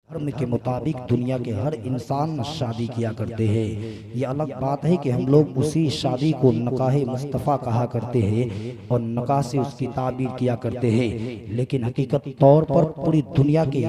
धर्म के मुताबिक दुनिया के हर इंसान शादी किया करते हैं। ये अलग बात है कि हम लोग उसी शादी को नकाहे मुस्तफ़ा कहा करते हैं और नकाह से उसकी ताबीर किया करते हैं, लेकिन हकीकत तौर पर पूरी दुनिया के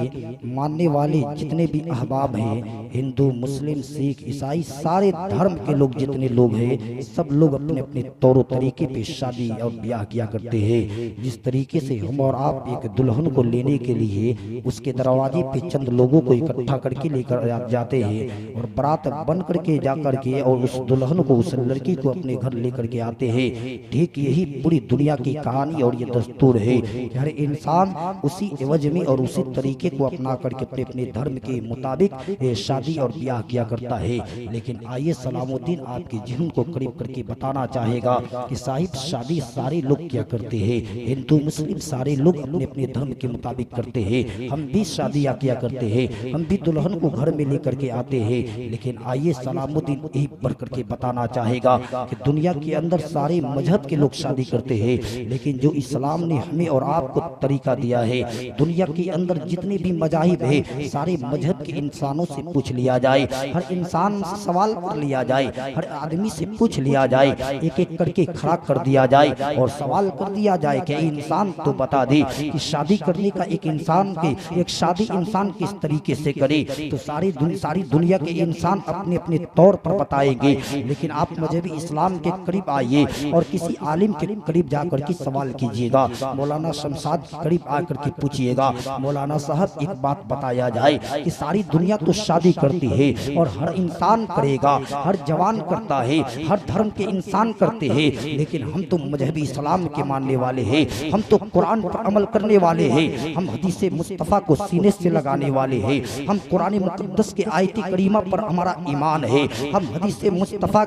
मानने वाले जितने भी अहबाब हैं, हिंदू मुस्लिम सिख ईसाई सारे धर्म के लोग जितने लोग हैं, सब लोग अपने अपने तौर तरीके पे शादी और ब्याह किया करते हैं। जिस तरीके से हम और आप एक दुल्हन को लेने के लिए उसके दरवाजे पे चंद लोगों को इकट्ठा करके लेकर जाते हैं और बारात बन करके जाकर के और उस दुल्हन को उस लड़की को अपने घर लेकर के आते हैं। ठीक यही पूरी दुनिया की कहानी और ये दस्तूर है। हर इंसान उसी एवज में और उसी तरीके को अपना करके अपने अपने धर्म के मुताबिक शादी और ब्याह किया करता है। लेकिन आइए सलामुद्दीन आपके जिहन को करीब करके बताना चाहेगा कि साहिब शादी सारे लोग क्या करते हैं, हिंदू मुस्लिम सारे लोग अपने अपने धर्म के मुताबिक करते हैं। हम भी शादियाँ किया करते हैं, हम भी दुल्हन को घर में लेकर के आते हैं। लेकिन आइए सलामुद्दीन यही बढ़ करके बताना चाहेगा कि दुनिया के अंदर सारे मजहब के लोग शादी करते हैं, लेकिन जो इस्लाम ने हमें और आपको तरीका दिया है, दुनिया के अंदर जितने भी मजाहिब है सारे मजहब के इंसानों से पूछ लिया जाए, हर इंसान से सवाल कर लिया जाए, हर आदमी से पूछ लिया जाए, एक एक करके खड़ा कर दिया जाए और सवाल कर दिया जाए कि इंसान तो बता दे कि शादी करने का एक शादी इंसान किस तरीके से करे, तो सारी दुनिया के इंसान अपने अपने तौर पर बताएंगे। लेकिन आप मजहबी इस्लाम के करीब आइए और किसी आलिम के करीब जाकर के सवाल कीजिएगा, मौलाना शमशाद के करीब आकर के पूछिएगा, मौलाना साहब एक बात बताया जाए कि सारी दुनिया तो शादी करती है और हर इंसान करेगा, हर जवान करता है, हर धर्म के इंसान करते हैं, लेकिन हम तो मजहबी इस्लाम के मानने वाले हैं, हम तो कुरान पर अमल करने वाले हैं, हम हदीस मुस्तफ़ा को सीने से लगाने वाले हैं, हम कुरान मुक़द्दस के आयती करीमा पर हमारा ईमान है, हम हदीस मुस्तफ़ा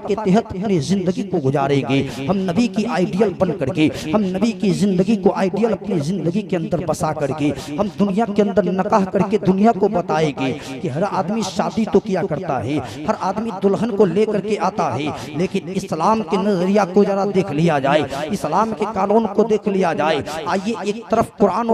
के तहत अपनी जिंदगी को गुजारेंगे, हम नबी की आइडियल बन करके, हम नबी की जिंदगी को आइडियल अपनी जिंदगी के अंदर बसा करके हम दुनिया के अंदर नकाह करके दुनिया को बताएंगे कि हर आदमी शादी तो किया करता है, हर आदमी दुल्हन को लेकर के आता है, लेकिन इस्लाम के नजरिया को जरा देख लिया जाए, इस्लाम के कानून को देख लिया जाए। आइए एक तरफ कुरान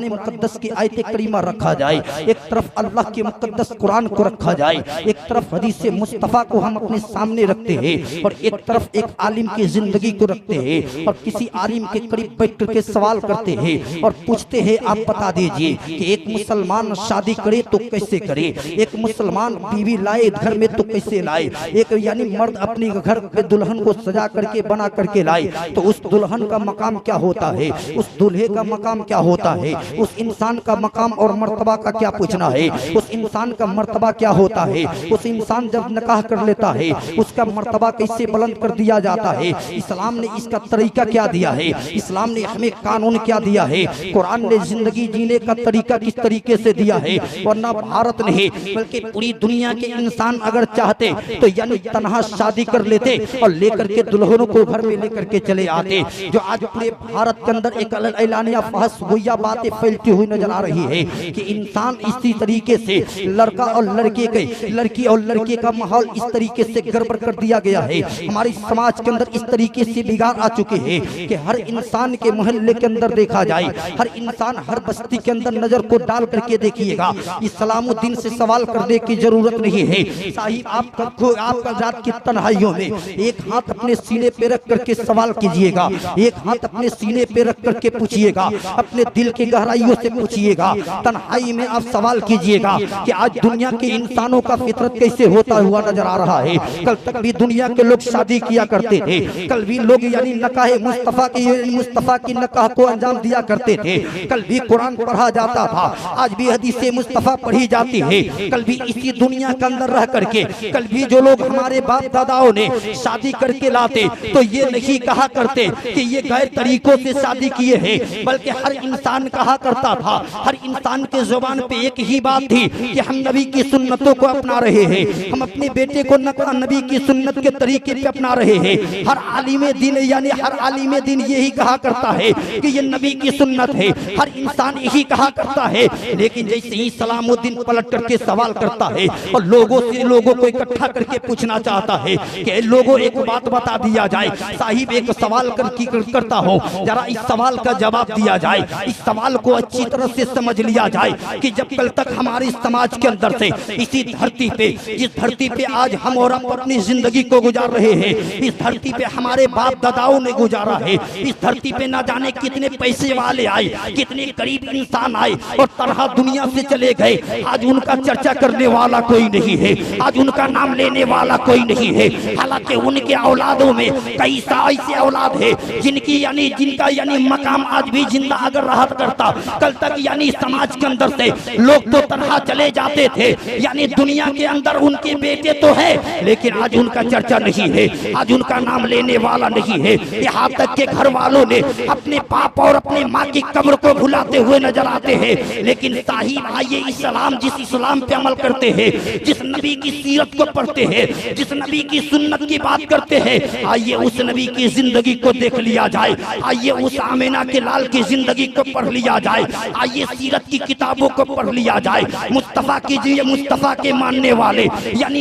मुक़द्दस की आयत करीमा रखा जाए, एक तरफ अल्लाह के मुक़द्दस कुरान को रखा जाए, एक तरफ हदीस मुस्तफ़ा को हम अपने सामने रखते हैं और एक तरफ एक आलिम की जिंदगी को रखते हैं और किसी आलिम के करीब बैठ करके सवाल करते हैं और पूछते हैं आप बता दीजिए कि एक मुसलमान शादी करे तो कैसे करे, एक मुसलमान बीवी लाए घर में तो कैसे लाए, एक यानी मर्द अपनी घर पे दुल्हन को सजा करके बना करके लाए तो उस दुल्हन का मकाम क्या होता है, उस दूल्हे का मकाम क्या होता है, उस इंसान का मकाम और मर्तबा का क्या पूछना है, उस इंसान का मर्तबा क्या होता है, उस इंसान जब निकाह कर लेता है उसका मर्तबा कैसे बुलंद कर दिया जाता है, इस्लाम ने इसका तरीका क्या दिया है, इस्लाम ने हमें कानून क्या दिया है, कुरान ने जिंदगी जीने का तरीका किस तरीके से दिया है। वरना भारत नहीं बल्कि पूरी दुनिया के इंसान अगर चाहते तो यानी तन्हा शादी कर लेते और लेकर के दुल्हनों को घर में लेकर के चले आते। जो आज पूरे भारत के अंदर एक ऐलानिया फहश गोया बातें फैलती हुई नजर आ रही है कि इंसान इसी तरीके से लड़का और लड़के के, लड़की और लड़के का माहौल इस तरीके से गड़बड़ कर दिया गया है, हमारे समाज के अंदर इस तरीके से बिगाड़ आ चुके हैं कि हर इंसान के मोहल्ले के अंदर देखा जाए, हर इंसान हर बस्ती के अंदर नजर को डाल करके देखिएगा, इस्लामुद्दीन से सवाल करने की जरूरत नहीं है। साहिब आपका रात की तन्हाइयों में एक हाथ अपने सीने पे रख करके सवाल कीजिएगा, एक हाथ अपने सीने पे रख करके पूछिएगा, अपने दिल की गहराइयों से पूछिएगा, तन्हाई में आप सवाल कीजिएगा कि आज दुनिया के इंसानों का फितरत कैसे होता हुआ नजर आ रहा है। कल तक भी दुनिया के लोग शादी किया करते थे, कल भी लोग यानी नकाह मुस्तफ़ा की नकाह को अंजाम दिया करते थे, कल भी कुरान पढ़ा जाता था, आज भी हदीस मुस्तफ़ा पढ़ी जाती है, कल भी इसी दुनिया के अंदर रह करके कल भी जो लोग हमारे बाप दादाओं ने शादी करके लाते तो ये नहीं कहा करते कि ये गैर तरीकों से शादी किए हैं, बल्कि हर इंसान कहा करता था, हर इंसान के जुबान पे एक ही बात थी कि हम नबी की सुन्नतों को अपना रहे हैं, हम अपने बेटे को नबी की सुन्नत के तरीके पे अपना रहे हैं। हर आलिमे दिन यानी हर आलिमे दिन यही कहा करता है कि ये नबी की सुन्नत है, हर इंसान यही कहा करता है। लेकिन जैसे ही सलामुद्दीन पलट करके सवाल करता है और लोगों को इकट्ठा करके पूछना चाहता है कि लोगों एक बात बता दिया जाए, साहिब एक सवाल करता हूँ, जरा इस सवाल का जवाब दिया जाए, इस सवाल को अच्छी तरह से समझ लिया लिया जाए कि जब कल तक हमारे समाज के अंदर से इसी धरती पे, जिस धरती पे आज हम और आप अपनी जिंदगी को गुजार रहे हैं, इस धरती पे हमारे बाप दादाओं ने गुजारा है, इस धरती पे ना जाने कितने पैसे वाले आए, कितने गरीब इंसान आए और तरह दुनिया से चले गए। आज उनका चर्चा करने वाला कोई नहीं है, आज उनका नाम लेने वाला कोई नहीं है। हालांकि उनके औलादों में कई ऐसे औलाद है जिनका मकाम आज भी जिंदा अगर रहा करता, कल तक समाज के अंदर से लोग तो तरह चले जाते थे। दुनिया के अंदर उनके बेटे तो है लेकिन आज उनका चर्चा नहीं है, आज उनका नाम लेने वाला नहीं है। यहाँ तक के घर वालों ने अपने पाप और अपने माँ की कब्र को भुलाते हुए नजर आते हैं। लेकिन साहिब आइए इस्लाम, जिस इस्लाम पे अमल करते हैं, जिस नबी की सीरत को पढ़ते हैं, जिस नबी की सुन्नत की बात करते हैं, आइए उस नबी की जिंदगी को देख लिया जाए, आइए उस आमिना के लाल की जिंदगी को पढ़ लिया जाए, आइए सीरत की किताबों को पढ़ लिया जाए, मुस्तफा के मानने वाले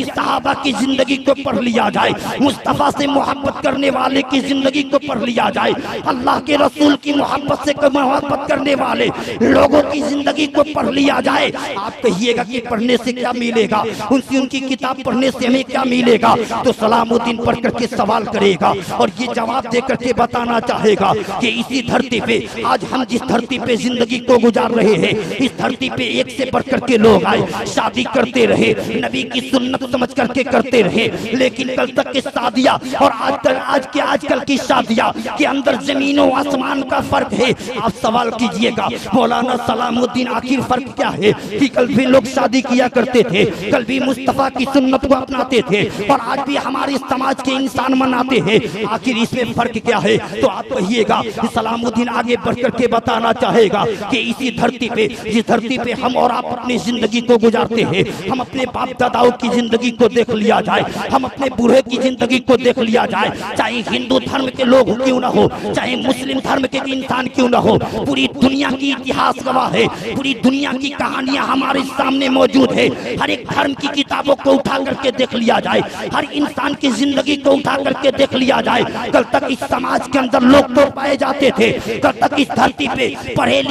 सहाबा की जिंदगी को पढ़ लिया जाए, मुस्तफा से मोहब्बत करने वाले की जिंदगी को पढ़ लिया जाए, अल्लाह के रसूल की मोहब्बत से मोहब्बत करने वाले लोगों की जिंदगी को पढ़ लिया जाए। आप कहिएगा कि पढ़ने से क्या मिलेगा, उनकी किताब पढ़ने से हमें क्या मिलेगा? तो सलामुद्दीन पढ़ करके सवाल करेगा और ये जवाब दे करके बताना चाहेगा कि इसी धरती पे आज हम जिस धरती पे जिंदगी को गुजार रहे हैं, इस धरती पे एक से बढ़ करके लोग आए, शादी करते रहे, नबी की सुन्नत समझ करके करते रहे, लेकिन कल तक की शादियां और आजकल की शादियां के अंदर जमीनों आसमान का फर्क है। आप सवाल कीजिएगा मौलाना सलामुद्दीन आखिर फर्क क्या है कि कल भी लोग शादी किया करते थे, कल भी मुस्तफा की सुन्नत को अपनाते थे और आज भी हमारे समाज के इंसान मनाते हैं, आखिर इसमें फर्क क्या है? तो आप कहिएगा सलामुद्दीन आगे बढ़ करके बताना चाहेगा कि इसी धरती पे, जिस धरती पे हम और आप अपनी जिंदगी को गुजारते हैं, हम अपने बाप दादाओं की जिंदगी को देख लिया जाए, हम अपने बूढ़े की जिंदगी को देख लिया जाए, चाहे हिंदू धर्म के लोग क्यों ना हो, चाहे मुस्लिम धर्म के इंसान क्यों ना हो, पूरी दुनिया की इतिहास गवाह है, पूरी दुनिया की कहानियां हमारे सामने मौजूद है। हर एक धर्म की किताबों को उठा करके देख लिया जाए, हर इंसान की जिंदगी को उठा करके देख लिया जाए। कल तक इस समाज के अंदर लोग तो पाए जाते थे, कल तक इस धरती पे पढ़े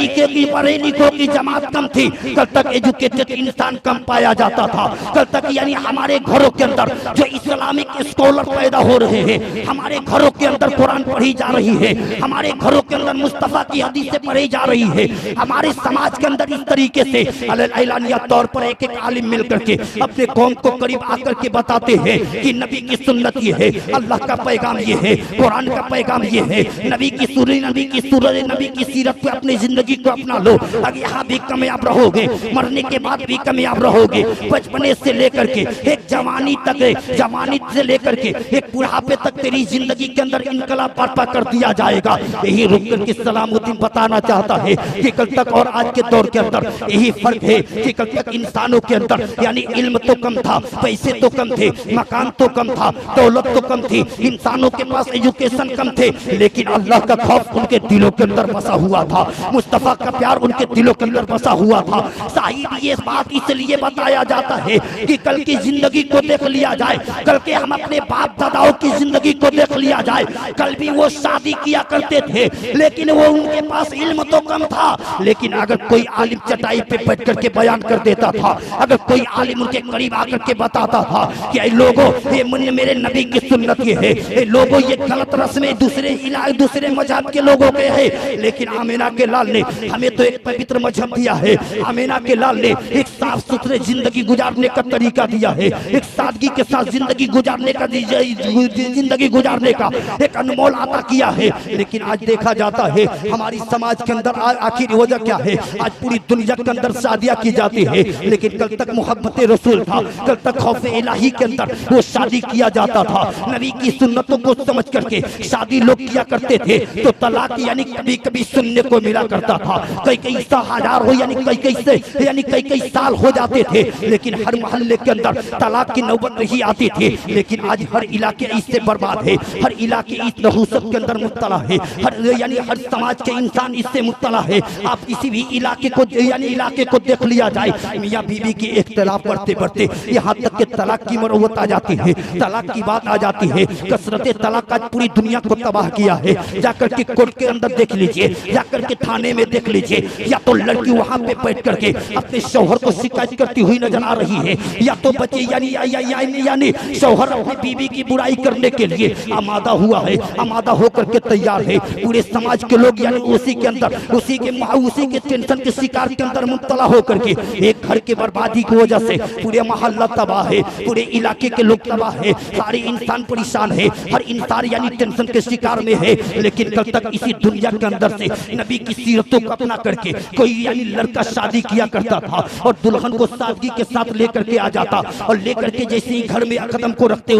लिखों की जमात कम थी, कल तक एजुकेटेड इंसान कम पाया जाता था। कल तक हमारे घरों के अंदर जो इस्लामिक स्कॉलर पैदा हो रहे हैं, हमारे घरों के अंदर कुरान पढ़ी जा रही है, हमारे घरों के अंदर मुस्तफा की हदीसें पढ़ी जा रही है। हमारे समाज के अंदर इस तरीके से एलानिया तौर पर एक एक आलिम मिल करके अपने कौम को करीब आकर के बताते हैं कि नबी की सुन्नत ये है, अल्लाह का पैगाम ये है, कुरान का पैगाम ये है, नबी की सीरत पे अपनी जिंदगी को अपना लो। अगर यहाँ भी कामयाब रहोगे, मरने के बाद भी कामयाब रहोगे। बचपने से लेकर के एक जवानी तक, जवानी से लेकर के एक बुढ़ापे तक तेरी जिंदगी के अंदर इनकलाब बर्पा कर दिया जाएगा। यही रुक करके सलामुद्दीन बताना चाहता है कि कल तक और आज के दौर के अंदर यही फर्क है कि कल तक इंसानों के अंदर इल्म तो कम था, पैसे तो कम थे, मकान तो कम था, दौलत तो कम थी, इंसानों के पास एजुकेशन कम थे, लेकिन अल्लाह का खौफ उनके दिलों के अंदर बसा हुआ था, मुस्तफा का प्यार उनके दिलों के अंदर बसा हुआ था। साहिब ये बात इसलिए बताया जाता है कि कल की जिंदगी को देख लिया जाए, कल के हम अपने बाप दादाओं की जिंदगी को देख लिया जाए। कल भी वो शादी किया करते थे लेकिन वो उनके पास इल्म तो कम था, लेकिन अगर कोई आलिम चटाई पे बैठ करके बयान कर देता था, अगर कोई आलिम उनके करीब आकर के बताता था कि लोगों ये मेरे नबी की सुन्नत ये है, लोगों ये गलत रस्में दूसरे मजहब के लोगों के है, लेकिन आमिना के लाल ने हमें तो एक पवित्र मजहब दिया है, आमिना के लाल ने एक साफ सुथरे जिंदगी गुजारने का तरीका दिया है, एक सादगी के साथ जिंदगी गुजारने का एक अनमोल अता किया है। लेकिन आज देखा जाता है हमारी समाज के अंदर आखिर वजह क्या है? आज पूरी दुनिया के अंदर शादियां की जाती है, लेकिन कल तक मोहब्बत रसूल था, कल तक खौफ इलाही के अंदर वो शादी किया जाता था। नबी की सुन्नतों को समझ करके शादी लोग किया करते थे, तो तलाक कभी कभी सुनने को मिला करता था, कई हजार हो कई साल हो जाते थे, लेकिन हर मोहल्ले के अंदर तलाक की नौबत नहीं आती थी। लेकिन आज हर इलाके इससे बर्बाद है, हर इलाके इस नहुसत के अंदर मुब्तला है, हर समाज के इंसान इससे मुब्तला है। आप किसी भी इलाके को देख लिया जाए, मियाँ बीवी की इख्तिलाफ बढ़ते बढ़ते यहाँ तक के तलाक की मरवत आ जाती है, तलाक की बात आ जाती है। कसरत तलाक आज पूरी दुनिया को तबाह किया है। जाकर के कोर्ट के अंदर देख लीजिए, जाकर के थाने में देख लीजिए, या तो लड़की वहाँ पे बैठ करके अपने शौहर को शिकायत करती हुई नजर आ रही है, या तो बच्चे यानी शौहर अपनी बीवी की बुराई करने के लिए आमादा हुआ है, आमादा होकर के तैयार है। पूरे समाज के लोग यानी उसी के टेंशन के शिकार के अंदर मुब्तला होकर के एक घर की बर्बादी की वजह से पूरे मोहल्ला तबाह है, पूरे इलाके के लोग तबाह है, सारे इंसान परेशान है, हर इंसान यानी टेंशन के शिकार में है। लेकिन कल तक इसी दुनिया के अंदर से नबी की सीरतों को अपना करके कोई यानी लड़का शादी किया करता था और दुल्हन को सादगी के साथ लेकर के आ जाता, और लेकर के जैसे ही घर में कदम को रखते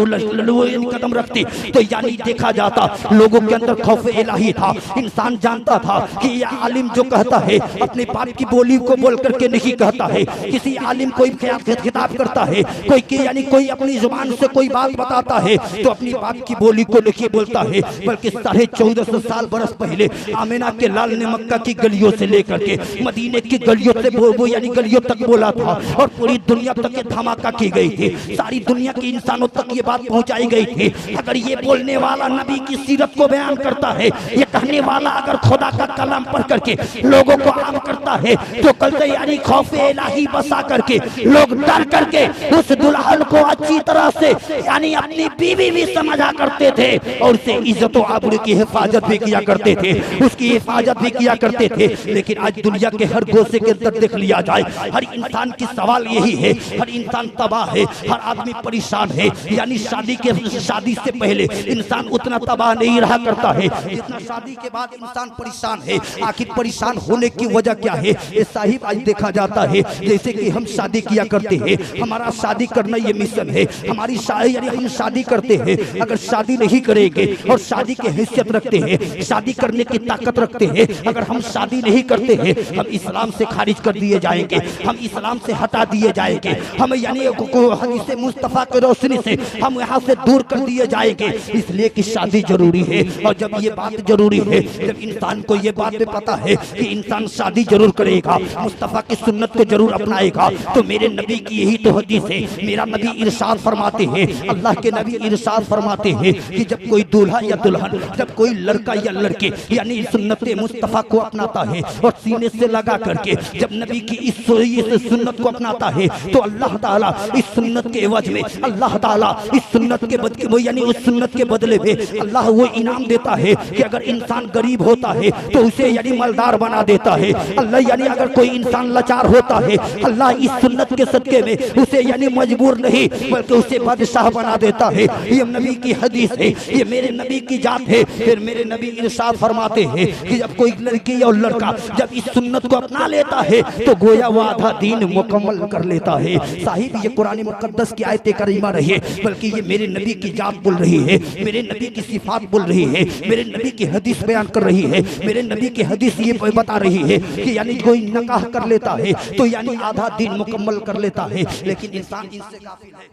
कदम रखते तो यानी देखा जाता लोगों के अंदर खौफ इलाही था। इंसान जानता था कि यह आलिम जो कहता है अपने बाप की बोली को बोल करके नहीं कहता है। किसी आलिम कोई खिताब करता है, कोई अपनी जुबान से कोई बात बताता है तो अपनी बाप की बोली को नहीं बोलता है, बल्कि 1450 साल बरस पहले आमिना के लाल ने मक्का की गलियों से लेकर के मदीने की गलियों से वो यानी गलियों तक बोला था और पूरी दुनिया तक ये धमाका की गई थी, सारी दुनिया के इंसानों तक ये बात पहुंचाई गई थी। अगर ये बोलने वाला नबी की सीरत को बयान करता है, ये कहने वाला अगर खुदा का कलाम पढ़ करके लोगों को आम करता है तो कल से यानी खौफ इलाही बसा करके लोग डर करके उस दुल्हन को अच्छी तरह से यानी अपनी बीवी भी समझा करते थे और उसे इज्जत और आबरू की हिफाजत भी किया करते थे, उसकी हिफाजत भी किया करते थे। लेकिन आज दुनिया के हर गोशे के अंदर देख लिया जाए, हर इंसान की सवाल यही है, हर इंसान तबाह है, हर आदमी परेशान है। यानी शादी से पहले इंसान उतना तबाह नहीं रहा करता है जितना शादी के बाद इंसान परेशान है। आखिर परेशान होने की वजह क्या है? ये साहिब आज देखा जाता है जैसे कि हम शादी किया करते हैं, हमारा शादी करना ये मिशन है, हमारी यानी हम शादी करते हैं, अगर शादी नहीं करेंगे और शादी की हैसियत रखते हैं, शादी करने की ताकत रखते हैं, अगर हम शादी नहीं करते हैं हम इस्लाम से खारिज कर दिए जाएंगे, हम इस्लाम से हटा दिए जाएंगे, हम यानी हदीस मुस्तफा की रोशनी से हम यहाँ से दूर कर दिए जाएंगे। इसलिए कि शादी जरूरी है, और जब ये बात जरूरी है, जब इंसान को ये बात पता है कि इंसान शादी जरूर करेगा, मुस्तफा की सुन्नत को जरूर अपनाएगा, तो मेरे नबी की यही तो हदीस है। मेरा नबी इरशाद फरमाते हैं, अल्लाह के नबी इरशाद फरमाते हैं कि जब कोई दूल्हा या दुल्हन, जब कोई लड़का या लड़के यानी सुन्नत मुस्तफा को अपनाता है और सीने से लगा करके जब नबी की इस सुन्नत को अपनाता है तो अल्लाह ताला इस सुन्नत के एवज में, अल्लाह ताला इस सुन्नत के बदले यानी उस सुन्नत के बदले में अल्लाह वो इनाम देता है कि अगर इंसान गरीब होता है तो उसे यानी मालदार बना देता है। अल्लाह यानी अगर कोई इंसान लाचार होता है अल्लाह इस सुन्नत के सदके में उसे यानी मजबूर नहीं बल्कि उसे बादशाह बना देता है। ये नबी की हदीस है, ये मेरे नबी की जात है। फिर मेरे नबी इरशाद फरमाते हैं कि जब कोई लड़की और लड़का जब इस सुन्नत को अपना लेता है तो गोया वो आधा दीन मुकम्मल कर लेता है। साहिब ये कुरान मुकद्दस की आयत करीमा रही है, बल्कि ये मेरे नबी की जात बोल रही है, मेरे नबी की सिफात बोल रही है, मेरे नबी की हदीस बयान कर रही है। मेरे नबी की हदीस ये बता रही है कि यानी कोई नकाह कर लेता है तो यानी आधा दिन मुकम्मल कर लेता है। लेकिन इंसान इससे गाफिल है,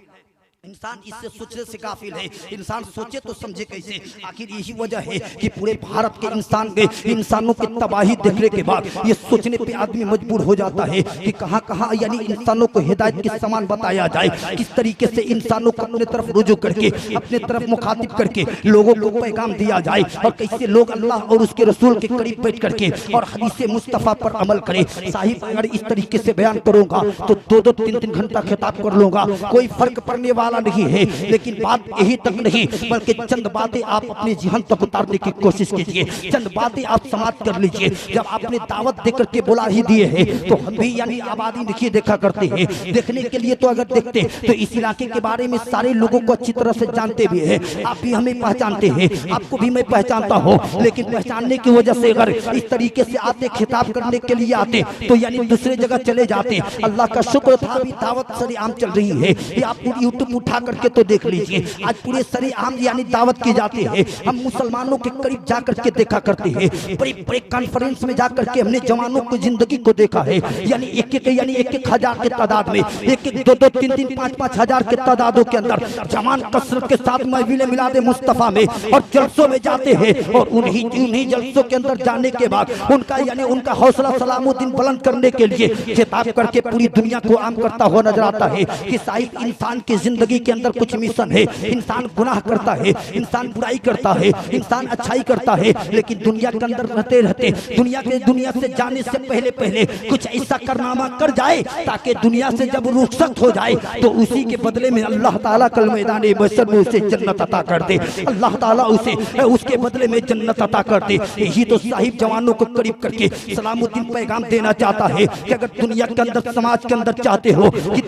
इंसान इससे सोचने से गाफिल है। इंसान सोचे तो समझे कैसे? आखिर यही वजह है कि पूरे भारत के इंसानों की तबाही देखने के बाद ये सोचने पे आदमी मजबूर हो जाता है कि कहाँ कहाँ यानी इंसानों को हिदायत के समान बताया जाए, किस तरीके से इंसानों को अपने तरफ रुजू करके, अपने तरफ मुखातिब करके लोगों को पैगाम दिया जाए, और कैसे लोग अल्लाह और उसके रसूल के करीब बैठ करके और हदीस मुस्तफा पर अमल करे। साहिब अगर इस तरीके से बयान करूंगा तो 2-2 3-3 घंटा खिताब कर लूंगा, कोई फर्क पड़ने वाला नहीं है। लेकिन बात यही तक नहीं, बल्कि चंद बातें आप अपने जीवन तक उतारने की कोशिश कीजिए, चंद बातें आप समाप्त कर लीजिए। जब आपने दावत देकर के बुला ही दिए हैं तो हम भी यानी आबादी देखिए देखा करते हैं, देखने के लिए तो अगर देखते तो इस इलाके के बारे में सारे लोगों को अच्छी तरह से जानते भी हैं, आप भी हमें पहचानते हैं, आपको भी मैं पहचानता हूँ। लेकिन पहचानने की वजह से अगर इस तरीके से आते, खिताब करने के लिए आते तो यानी दूसरे जगह चले जाते। अल्लाह का शुक्र था अभी दावत सरेआम चल रही है, ये आप पूरी यूट्यूब उठा करके तो देख लीजिए, आज पूरे सरेआम यानी दावत की जाती है। हम मुसलमानों के करीब जाकर के देखा करते हैं, बड़े बड़े कॉन्फ्रेंस में जाकर के हमने जवानों की जिंदगी को देखा है, यानी एक हजार के तादाद में, 2-2 3-3 5-5 हजार के तादादों के अंदर जवान कसरत के साथ महफिल मिलाद मुस्तफा में और जलसों में जाते हैं। और उन्हीं जलसों के अंदर जाने के बाद उनका हौसला सलामुद्दीन बुलंद करने के लिए खिताब करके पूरी दुनिया को आम करता हुआ नजर आता है कि साहिब इंसान की जिंदगी जिंदगी के अंदर कुछ मिशन है, इंसान गुनाह करता है, इंसान बुराई करता है, इंसान अच्छाई करता है, लेकिन दुनिया के अंदर रहते रहते दुनिया से जाने से पहले पहले कुछ ऐसा कारनामा कर जाए ताकि दुनिया से जब रुखसत हो जाए तो उसी के बदले में अल्लाह ताला कल मैदान महशर में उसे जन्नत अता कर दे। अल्लाह ताला उसे उसके बदले में जन्नत अता कर दे। यही तो साहिब जवानों को करीब करके सलामुद्दीन पैगाम देना चाहता है कि अगर दुनिया के अंदर समाज के अंदर चाहते हो कि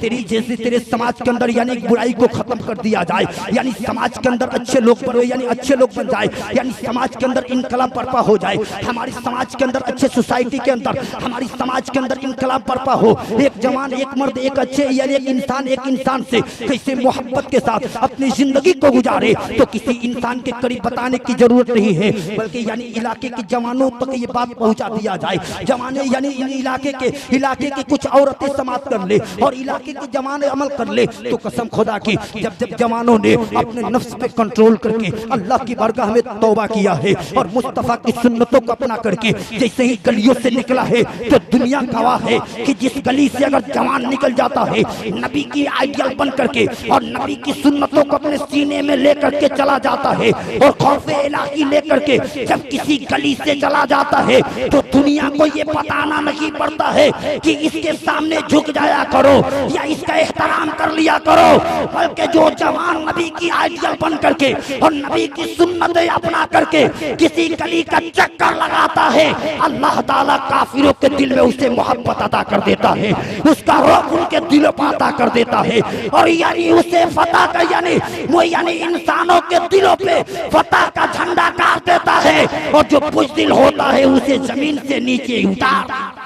तेरे समाज के अंदर यानी बुराई को खत्म कर दिया जाए, यानी समाज के अंदर अच्छे लोग बने, यानी अच्छे लोग बन जाए, यानी समाज के अंदर इनकलाब बर्पा हो जाए, हमारी समाज के अंदर अच्छे सोसाइटी के अंदर हमारी समाज के अंदर इनकलाब बर्पा हो, एक जवान एक मर्द एक अच्छे यानी एक इंसान से कैसे मोहब्बत के साथ अपनी जिंदगी को गुजारे, तो किसी इंसान के करीब बताने की जरूरत नहीं है, बल्कि यानी इलाके के जवानों तक ये बात पहुंचा दिया जाए। जवाने यानी इलाके के कुछ औरतें समाप्त कर ले और इलाके के जवान अमल कर ले, तो कसम खुदा की जब जवानों ने अपने नफ्स पे कंट्रोल करके अल्लाह की बारगाह में तौबा किया है और मुस्तफा की सुन्नतों को अपना करके जैसे ही गलियों से निकला है, तो दुनिया गवाह है कि जिस गली से अगर जवान निकल जाता है नबी की आइडियल बन करके और नबी की सुन्नतों को अपने सीने में लेकर के चला जाता है और खौफे इलाही लेकर के जब किसी गली से चला जाता है, तो दुनिया को ये बताना नहीं पड़ता है कि इसके सामने झुक जाया करो या इसका एहतराम कर लिया करो, बल्कि जो जवान नबी की आइडियल बन करके और नबी की सुन्नतें अपना करके किसी गली का चक्कर लगाता है, अल्लाह ताला काफिरों के दिल में उसे मोहब्बत अता कर देता है, उसका रौब उनके दिलों पर अता कर देता है और यानी उसे फतह का यानी इंसानों के दिलों पे फतह का झंडा गाड़ देता है और जो बुज़दिल होता है उसे जमीन से नीचे उतार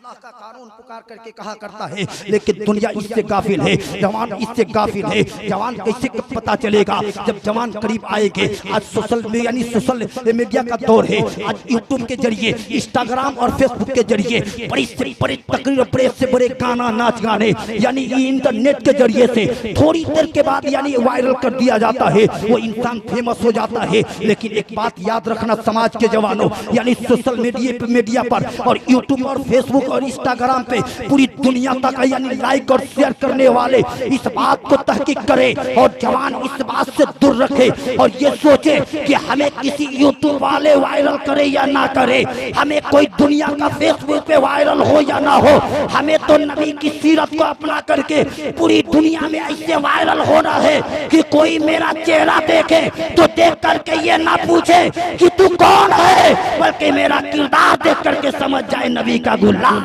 अल्लाह का कानून पुकार करके कहा करता है। लेकिन दुनिया इससे गाफिल है, जवान इससे गाफिल है। जवान कैसे पता चलेगा जब जवान करीब आएंगे। आज सोशल मीडिया का दौर है। आज यूट्यूब के जरिए, इंस्टाग्राम और फेसबुक के जरिए बड़ी से बड़ी तकरीर, बड़े से बड़े गाना नाच गाने यानी इंटरनेट के जरिए से थोड़ी देर के बाद यानी वायरल कर दिया जाता है, वो इंसान फेमस हो जाता है। लेकिन एक बात याद रखना समाज के जवानों, यानी सोशल मीडिया पर और यूट्यूब और फेसबुक और इंस्टाग्राम पे पूरी दुनिया तक यानी लाइक और शेयर करने वाले इस बात को तहकीक करे और जवान इस बात से दूर रखे और ये सोचे कि हमें किसी यूट्यूब वाले वायरल करे या ना करे, हमें कोई दुनिया का फेसबुक पे वायरल हो या ना हो, हमें तो नबी की सीरत को अपना करके पूरी दुनिया में ऐसे वायरल होना है कि कोई मेरा चेहरा देखे तो देख करके ये ना पूछे कि तू कौन है, बल्कि मेरा किरदार देख करके समझ जाए नबी का गुलाम।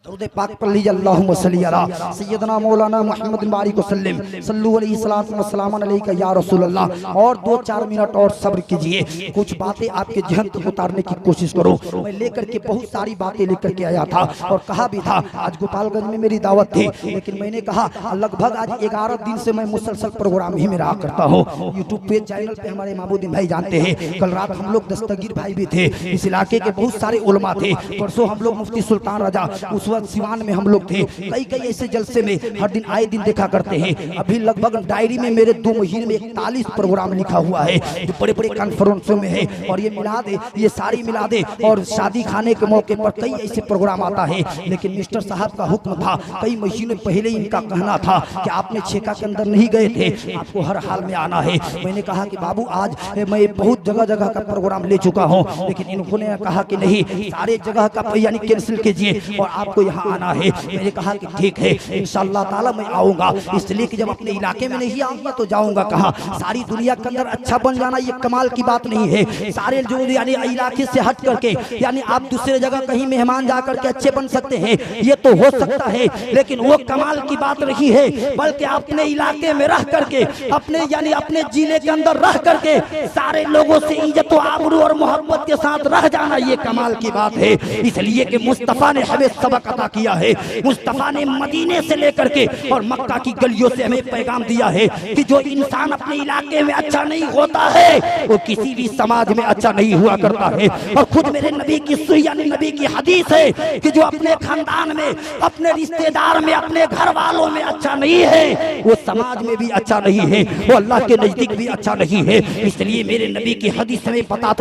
दरूद पाक पढ़ लीजिए, अल्लाहुम्मा सल्ली अला सय्यदना मौलाना मुहम्मद बारिक वसल्लम सल्लु अलैहि वसल्लम अलैका या रसूल अल्लाह। और 2-4 मिनट और सब्र कीजिए, कुछ बातें आपके जहन तक उतारने की कोशिश करो। मैं लेकर के बहुत सारी बातें लेकर के आया था और कहा भी था आज गोपालगंज में मेरी दावत थी, लेकिन मैंने कहा लगभग आज 11 दिन से मैं मुसलसल प्रोग्राम ही में रहा करता हूँ। यूट्यूब पे चैनल पे हमारे महबूदीन भाई जानते हैं, कल रात हम लोग दस्तगीर भाई भी थे, इस इलाके के बहुत सारे उलमा थे। परसों हम लोग मुफ्ती सुल्तान रजा, उस वक्त सिवान में हम लोग थे। कई ऐसे जलसे में हर दिन आए दिन देखा करते हैं। अभी लगभग डायरी में मेरे 2 महीने में 41 प्रोग्राम लिखा हुआ है जो बड़े बड़े कॉन्फ्रेंसों में है। और ये मिलादे, ये सारी मिलादे और शादी खाने के मौके पर कई ऐसे प्रोग्राम आता है। लेकिन मिस्टर साहब का हुक्म था, कई महीने पहले इनका कहना था कि आपने छेका के अंदर नहीं गए थे, आपको हर हाल में आना है। मैंने कहा कि बाबू आज मैं बहुत जगह जगह का प्रोग्राम ले चुका हूँ, लेकिन इन्होंने कहा कि नहीं सारे जगह का यानी कैंसिल कीजिए और आपको यहाँ आना है। मैंने कहा कि ठीक है इंशाअल्लाह ताला मैं आऊंगा, इसलिए कि जब अपने इलाके में नहीं आऊंगा तो जाऊंगा कहाँ। सारी दुनिया के अंदर अच्छा बन जाना ये कमाल की बात नहीं है। सारे जो यानी इलाके से हट करके यानी आप दूसरे जगह कहीं मेहमान जा करके अच्छे बन सकते हैं, ये तो हो सकता है, लेकिन वो कमाल की बात नहीं है। बल्कि अपने इलाके में रह करके अपने यानी अपने जिले के अंदर रह करके सारे लोगों से इज्जत व आबरू और मोहब्बत के साथ रह जाना ये कमाल की बात है। इसलिए कि मुस्तफा ने हमें सबक सबक अदा किया है। मुस्तफा ने मदीने से लेकर के और मक्का की गलियों से हमें पैगाम दिया है कि जो इंसान अपने इलाके में अच्छा नहीं होता है वो किसी भी समाज में अच्छा नहीं हुआ करता है। और खुद मेरे नबी की यानी नबी की हदीस है कि जो अपने खानदान में, अपने रिश्तेदार में, अपने घर वालों में अच्छा नहीं है वो समाज में भी अच्छा नहीं है, वो अल्लाह के नजदीक भी अच्छा नहीं है। इसलिए मेरे नबी की हदीस हमें बता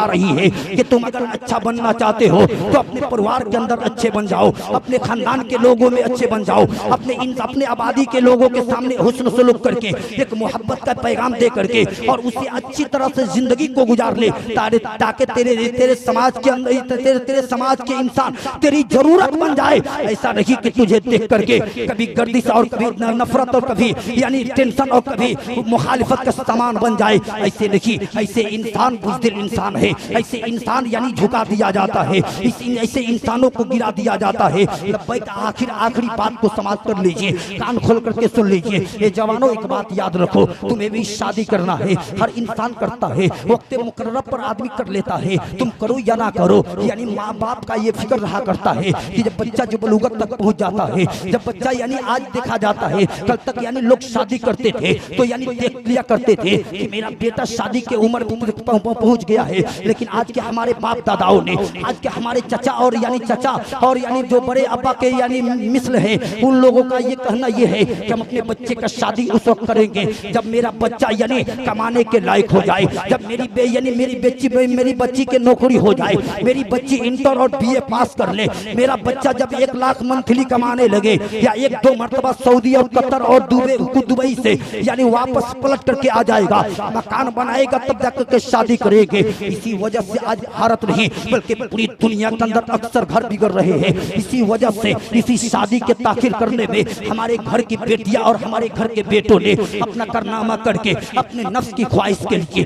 रही है कि तुम अगर अच्छा बनना चाहते हो तो अपने परिवार के अंदर अच्छे बन जाओ, अपने खानदान के लोगों में अच्छे बन जाओ, अपने आबादी के लोगों के सामने हुस्न सलूक करके एक मोहब्बत का पैगाम दे करके और उसे अच्छी तरह से जिंदगी को गुजार ले, ताकि तेरे समाज के अंदर तेरे समाज के इंसान तेरी जरूरत बन जाए। ऐसा नहीं कि तुझे देख करके कभी गर्दिश और कभी नफरत और कभी यानी टेंशन और कभी मुखालिफत का सामान बन जाए। ऐसे नहीं, ऐसे इंसान बुज़दिल इंसान है, ऐसे इंसान यानी झुका दिया जाता है, ऐसे इंसानों को गिरा दिया जाता है। आखिरी बात को समाप्त कर लीजिए, कान खोल करके सुन लीजिए। ये जवानों एक बात याद रखो, तुम्हें भी शादी करना है, हर इंसान करता है, वक्त मुकर्रर पर आदमी कर लेता है, तुम करो या ना करो। यानी माँ बाप का ये फिक्र रहा करता है कि जब बच्चा जब बलूगत तक पहुंच जाता है, जब बच्चा यानी आज देखा जाता है, कल तक यानी लोग शादी करते थे तो यानी देख लिया करते थे कि मेरा बेटा शादी के उम्र पहुंच गया है। लेकिन आज के हमारे बाप दादाओं ने, आज के हमारे चचा और यानी जो बड़े अब्बा के यानी मिसल है, उन लोगों का ये कहना ये है कि हम अपने बच्चे का शादी उस वक्त करेंगे जब मेरा बच्चा यानी कमाने के लायक हो जाए, जब मेरी बच्ची के नौकरी हो जाए, मेरी बच्ची इंटर और बीए पास कर ले, मेरा बच्चा जब 1 लाख मंथली कमाने लगे या 1-2 मरतबा सऊदी और कतर और दुबई से यानी वापस पलट करके आ जाएगा, मकान बनाएगा, तब जाकर के शादी करेंगे। इसी वजह से आज भारत नहीं बल्कि पूरी दुनिया के अंदर अक्सर घर बिगड़ रहे हैं। इसी वजह से इसी शादी के ताखिर करने में हमारे घर की बेटियां और हमारे घर के बेटों ने अपना कारनामा करके अपने नफ्स की ख्वाहिश के लिए,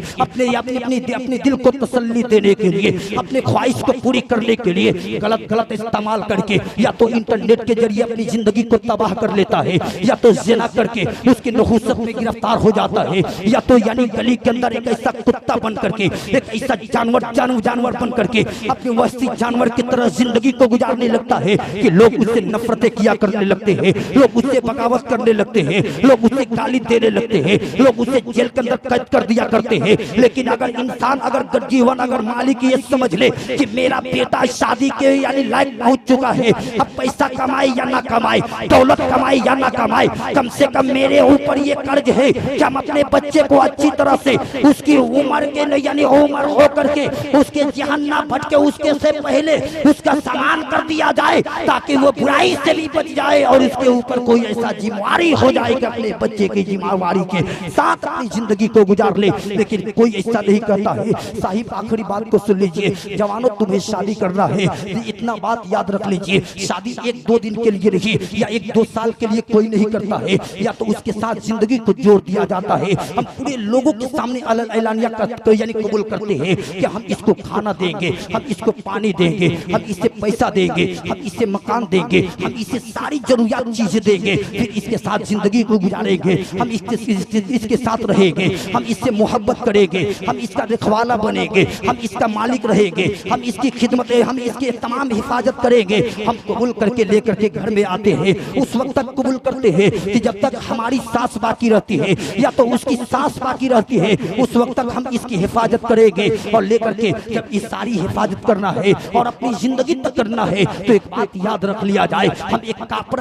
अपने दिल को तसल्ली देने के लिए, अपने ख्वाहिश को पूरी करने के लिए गलत इस्तेमाल करके या तो इंटरनेट के जरिए अपनी जिंदगी को तबाह कर लेता है, या तो ज़िना करके उसकी नहुसत में गिरफ्तार हो जाता है, या तो यानी गली के अंदर एक ऐसा कुत्ता बन करके, एक ऐसा जानवर बन करके अपने वहशी जानवर की तरह जिंदगी को गुजारने लगता है कि लोग उससे नफरतें किया करने लगते हैं, लोग उससे बगावत करने लगते हैं, लोग उससे गाली देने लगते हैं, लोग उसे जेल के अंदर कैद कर दिया करते हैं। लेकिन अगर इंसान अगर जीवन अगर मालिक ये समझ ले कि मेरा बेटा शादी के यानी लायक पहुंच चुका है, अब पैसा कमाए या ना कमाए, दौलत कमाए या ना कमाए, कम से कम मेरे ऊपर ये कर्ज है कि हम अपने बच्चे को अच्छी तरह से उसकी उम्र के यानी उम्र हो करके उसके जहन ना भटके, उसके से पहले उसका सामान कर दिया जाए ताकि वो बुराई से भी बच जाए और उसके ऊपर कोई ऐसा जिम्मेवारी हो जाए कि अपने बच्चे की जिम्मेवारी के साथ अपनी जिंदगी को गुजार ले। लेकिन कोई ऐसा नहीं करता है। साहिब आखिरी बात को सुन लीजिए, जवानों तुम्हें शादी करना है, इतना बात याद रख लीजिए, शादी 1-2 दिन के लिए नहीं या 1-2 साल के लिए कोई नहीं करता है, या तो उसके साथ जिंदगी को जोड़ दिया जाता है। हम पूरे लोगों के सामने ऐलानिया यानी कबूल करते हैं कि हम इसको खाना देंगे, हम इसको पानी देंगे, हम इसे पैसा देंगे, हम इसे मकान देंगे, हम इसे सारी जरूरियात चीजें देंगे, फिर इसके साथ जिंदगी को गुजारेंगे, हम इसके साथ रहेंगे, हम इससे मोहब्बत करेंगे, हम इसका रखवाला बनेंगे, हम इसका मालिक रहेंगे, हम इसकी खिदमत, हम इसकी तमाम हिफाजत करेंगे। हम कबूल करके लेकर के घर में आते हैं, उस वक्त तक कबूल करते हैं कि जब तक हमारी सांस बाकी रहती है या तो उसकी सांस बाकी रहती है, उस वक्त तक हम इसकी हिफाजत करेंगे। और लेकर के जब ये सारी हिफाजत करना है और अपनी जिंदगी तक करना है तो एक बात याद रख लिया जाए, हम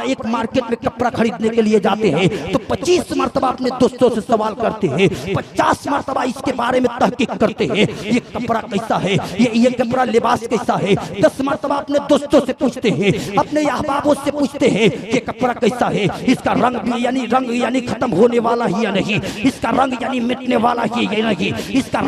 एक मार्केट में कपड़ा खरीदने के लिए जाते हैं तो 25 मरतबा अपने दोस्तों से सवाल करते हैं, 50 मरतबा इसके बारे में तहकीक करते हैं, ये कपड़ा कैसा है, ये कपड़ा लिबास कैसा है, 10 मरतबा अपने दोस्तों से पूछते हैं, अपने अहबाबों से पूछते हैं कि कपड़ा कैसा है, इसका रंग यानी खत्म होने वाला ही या नहीं, इसका रंग यानी मिटने वाला ही या नहीं, इसका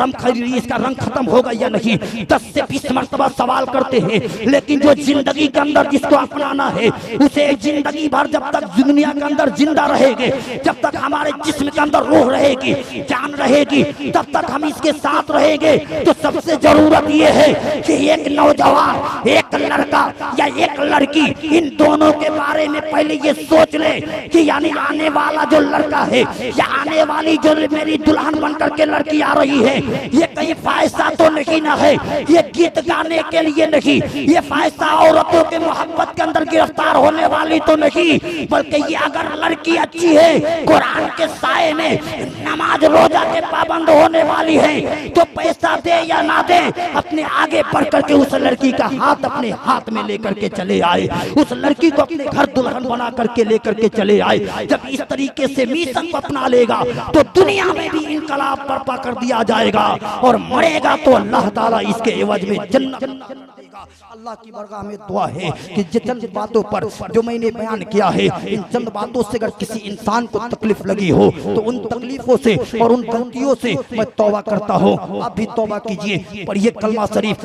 रंग खत्म होगा या नहीं, 10 से 20 मरतबा सवाल करते हैं। लेकिन जो जिंदगी के अंदर जिसको अपनाना है उसे जिंदगी भर जब तक दुनिया के अंदर जिंदा रहेंगे, जब तक हमारे जिस्म के अंदर रूह रहेगी, जान रहेगी, तब तक हम इसके साथ रहेंगे। तो सबसे जरूरत ये है कि एक नौजवान, एक लड़का या एक लड़की, इन दोनों के बारे में पहले ये सोच ले कि यानी आने वाला जो लड़का है या आने वाली जो मेरी दुल्हन बनकर के लड़की आ रही है, ये कहीं फायसा तो नहीं ना है, ये गीत गाने के लिए नहीं, ये फायसा औरतों के मोहब्बत के अंदर गिरफ्तार होने वाली तो नहीं, बल्कि ये अगर लड़की अच्छी है, कुरान के साए में नमाज रोजा के पाबंद होने वाली है, तो पैसा दे या ना दे, अपने आगे बढ़ करके उस लड़की का हाथ अपने हाथ में लेकर के चले आए, उस लड़की को अपने घर दुल्हन बना करके लेकर के चले आए। जब इस तरीके से मिशन को अपना लेगा तो दुनिया में भी इनकलाब बर्पा कर दिया जाएगा, और मरेगा तो अल्लाह ताला इसके एवज में जन्नत देगा। अल्लाह की बरगाह में दुआ है कि जिन चंद बातों पर जो मैंने बयान किया है, इन चंद बातों से अगर किसी इंसान को तकलीफ लगी हो तो उन तकलीफों से और उन गलतियों से मैं तौबा करता हूँ। आप भी तौबा कीजिए, पढ़िए कलमा शरीफ।